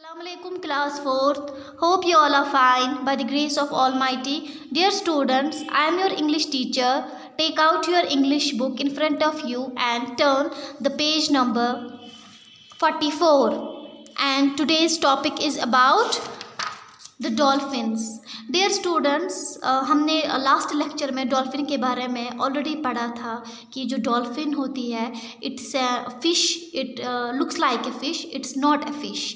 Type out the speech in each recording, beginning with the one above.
Assalamualaikum class 4th. Hope you all are fine by the grace of Almighty. Dear students, I am your English teacher. Take out your English book in front of you and turn the page number 44. And today's topic is about the dolphins. Dear students, हमने last lecture में dolphin के बारे में already पढ़ा था कि जो dolphin होती है it's a fish, it looks like a fish, it's not a fish,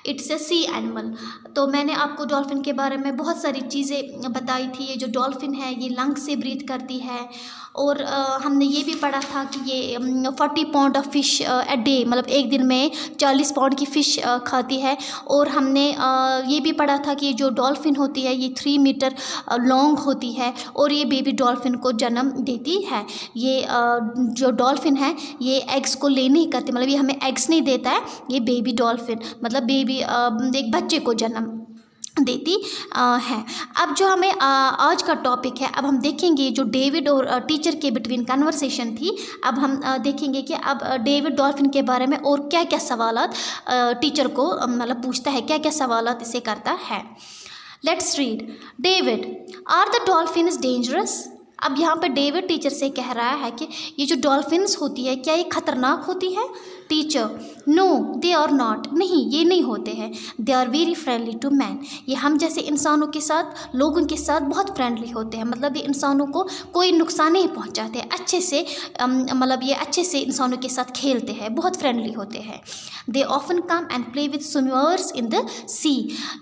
it's a sea animal. तो मैंने आपको डॉल्फिन के बारे में बहुत सारी चीज़ें बताई थी. ये जो डॉल्फिन है ये लंग से ब्रीथ करती है और हमने ये भी पढ़ा था कि ये 40 pound of fish a day, मतलब एक दिन में 40 पाउंड की फ़िश खाती है. और हमने ये भी पढ़ा था कि जो डॉल्फिन होती है ये 3 मीटर लॉन्ग होती है और ये बेबी डॉल्फिन को जन्म देती है. ये जो डॉल्फिन है ये एग्स को ले नहीं करती, मतलब ये हमें एग्स नहीं देता है. ये बेबी डॉल्फिन मतलब बेबी एक बच्चे को जन्म देती है. अब जो हमें आज का टॉपिक है, अब हम देखेंगे जो डेविड और टीचर के बिटवीन कन्वर्सेशन थी. अब हम देखेंगे कि अब डेविड डॉल्फिन के बारे में और क्या क्या सवालात टीचर को मतलब पूछता है, क्या क्या सवालात इसे करता है. Let's read. David, are the dolphins dangerous? अब यहाँ पर डेविड टीचर से कह रहा है कि ये जो डॉल्फिन्स होती है क्या ये ख़तरनाक होती है? Teacher, no they are not. नहीं, ये नहीं होते हैं. They are very friendly to man. ये हम जैसे इंसानों के साथ, लोगों के साथ बहुत फ्रेंडली होते हैं. मतलब ये इंसानों को कोई नुकसान नहीं पहुंचाते, अच्छे से मतलब ये अच्छे से इंसानों के साथ खेलते हैं, बहुत फ्रेंडली होते हैं. They often come and play with swimmers in the sea.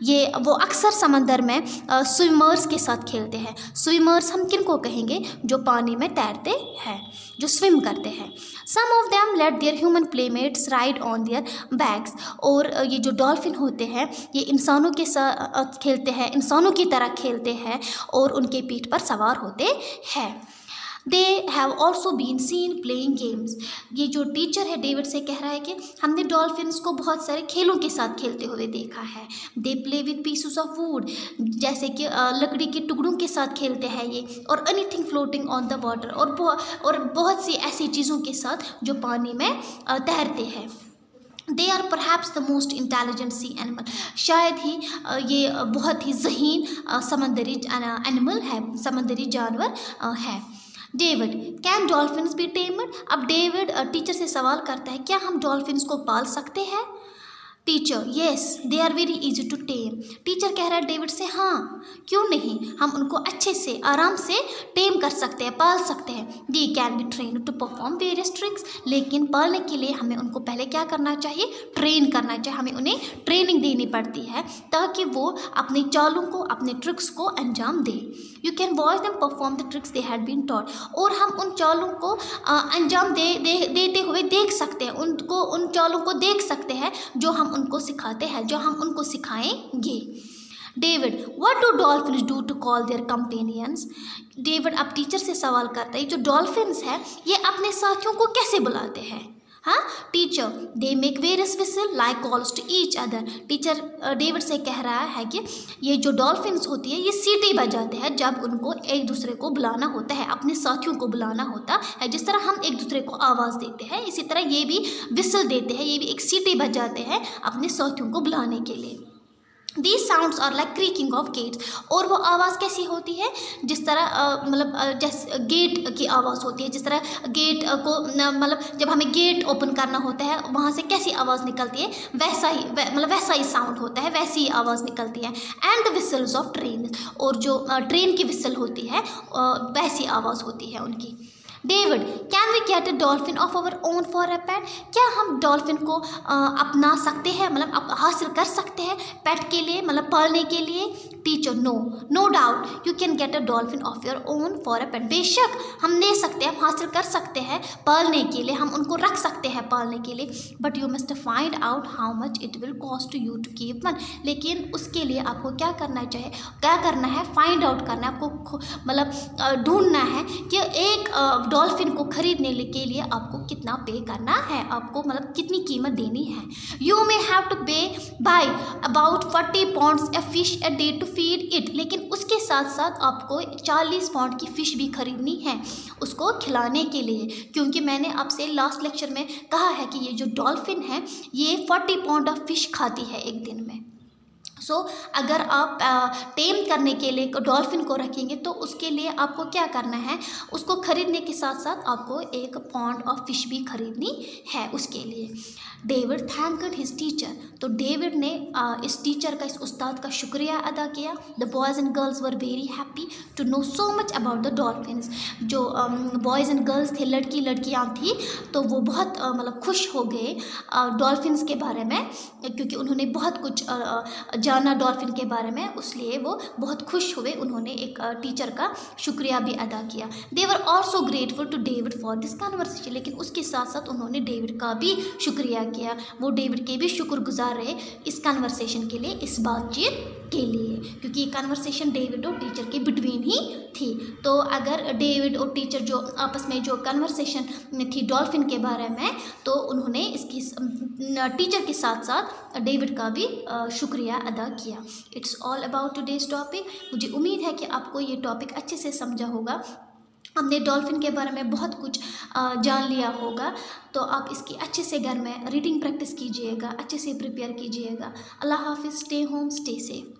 ये वो अक्सर समंदर में स्विमर्स के साथ खेलते हैं. स्विमर्स हम किन को कहेंगे? जो पानी में तैरते हैं, जो स्विम करते हैं. Some of them let their human playmates ride on their backs. और ये जो डॉल्फिन होते हैं ये इंसानों के साथ खेलते हैं, इंसानों की तरह खेलते हैं और उनके पीठ पर सवार होते हैं. They have also been seen playing games. ये जो टीचर है डेविड से कह रहा है कि हमने डॉल्फिन्स को बहुत सारे खेलों के साथ खेलते हुए देखा है. They play with pieces of would, जैसे कि लकड़ी के टुकड़ों के साथ खेलते हैं ये, और anything floating on the water, और बहुत सी ऐसी चीज़ों के साथ जो पानी में तैरते हैं. They are perhaps the most intelligent sea animal. शायद ही ये बहुत ही ज़हीन समंदरी एनिमल है, समंदरी जानवर है. David, can dolphins be tamed? अब डेविड टीचर से सवाल करता है क्या हम डॉल्फिन्स को पाल सकते हैं? Teacher, yes they are very easy to tame. टीचर कह रहा है डेविड से हाँ, क्यों नहीं, हम उनको अच्छे से आराम से टेम कर सकते हैं, पाल सकते हैं. They can be train to perform various tricks. लेकिन पालने के लिए हमें उनको पहले क्या करना चाहिए? ट्रेन करना चाहिए. हमें उन्हें ट्रेनिंग देनी पड़ती है ताकि वो अपनी चालों को, अपने ट्रिक्स को अंजाम दे. You can watch them perform the tricks they had been taught. और हम उन चालों को अंजाम देते हुए देख सकते हैं, उनको उन चालों को देख सकते हैं जो हम उनको सिखाते हैं, जो हम उनको सिखाएंगे. David, what do dolphins do to call their companions? David अब टीचर से सवाल करता है जो डॉल्फिन्स है ये अपने साथियों को कैसे बुलाते हैं? हाँ. Teacher, they make various whistle like calls to each other. Teacher David से कह रहा है कि ये जो डॉल्फिन्स होती है ये सीटी बजाते हैं जब उनको एक दूसरे को बुलाना होता है, अपने साथियों को बुलाना होता है. जिस तरह हम एक दूसरे को आवाज़ देते हैं इसी तरह ये भी विसल देते हैं, ये भी एक सीटी बजाते हैं अपने साथियों को बुलाने के लिए. These sounds are like creaking of gates. और वो आवाज़ कैसी होती है? जिस तरह मतलब जैसे गेट की आवाज़ होती है, जिस तरह गेट को मतलब जब हमें गेट ओपन करना होता है वहाँ से कैसी आवाज़ निकलती है वैसा ही मतलब वैसा ही साउंड होता है, वैसी ही आवाज़ निकलती है. And the whistles of train, और जो ट्रेन की विसल होती है वैसी आवाज़ होती है उनकी. David, can we get a dolphin of our own for a pet? क्या हम डॉल्फिन को अपना सकते हैं, मतलब हासिल कर सकते हैं पेट के लिए, मतलब पालने के लिए? Teacher, no doubt you can get a dolphin of your own for a pet. बेशक हम ले सकते हैं, हम हासिल कर सकते हैं पालने के लिए, हम उनको रख सकते हैं पालने के लिए. But you must find out how much it will cost to you to keep one. लेकिन उसके लिए आपको क्या करना चाहिए, क्या करना है? फाइंड आउट करना है आपको, मतलब ढूंढना है कि एक डॉल्फिन को खरीदने के लिए आपको कितना पे करना है, आपको मतलब कितनी कीमत देनी है. You may have to pay by about 40 pounds a fish a day to feed it, लेकिन उसके साथ साथ आपको 40 पाउंड की फ़िश भी खरीदनी है उसको खिलाने के लिए, क्योंकि मैंने आपसे लास्ट लेक्चर में कहा है कि ये जो डॉल्फिन है ये 40 पाउंड ऑफ फ़िश खाती है एक दिन में। अगर आप टेम करने के लिए डॉल्फिन को रखेंगे तो उसके लिए आपको क्या करना है, उसको ख़रीदने के साथ साथ आपको 1 पाउंड ऑफ फ़िश भी खरीदनी है उसके लिए। डेविड थैंक्ड हिज टीचर, तो डेविड ने इस टीचर का, इस उस्ताद का शुक्रिया अदा किया। The boys and girls were very happy to know so much about the dolphins, जो बॉयज़ एंड गर्ल्स थे, लड़की लड़कियाँ थी, तो वो बहुत मतलब खुश हो गए डॉल्फिन्स के बारे में, क्योंकि उन्होंने बहुत कुछ जाना डॉल्फिन के बारे में, इसलिए वो बहुत खुश हुए। उन्होंने एक टीचर का शुक्रिया भी अदा किया। They were also grateful to David for this conversation, लेकिन उसके साथ साथ उन्होंने डेविड का भी शुक्रिया किया, वो डेविड के भी शुक्रगुजार रहे इस कन्वर्सेशन के लिए, इस बातचीत के लिए, क्योंकि ये कन्वर्सेशन डेविड और टीचर के बिटवीन ही थी। तो अगर डेविड और टीचर जो आपस में जो कन्वर्सेशन थी डॉल्फिन के बारे में, तो उन्होंने इसकी टीचर के साथ साथ डेविड का भी शुक्रिया अदा किया। It's all about today's topic. मुझे उम्मीद है कि आपको ये टॉपिक अच्छे से समझा होगा, हमने डॉल्फिन के बारे में बहुत कुछ जान लिया होगा। तो आप इसकी अच्छे से घर में रीडिंग प्रैक्टिस कीजिएगा, अच्छे से प्रिपेयर कीजिएगा। अल्लाह हाफिज़, स्टे होम, स्टे सेफ।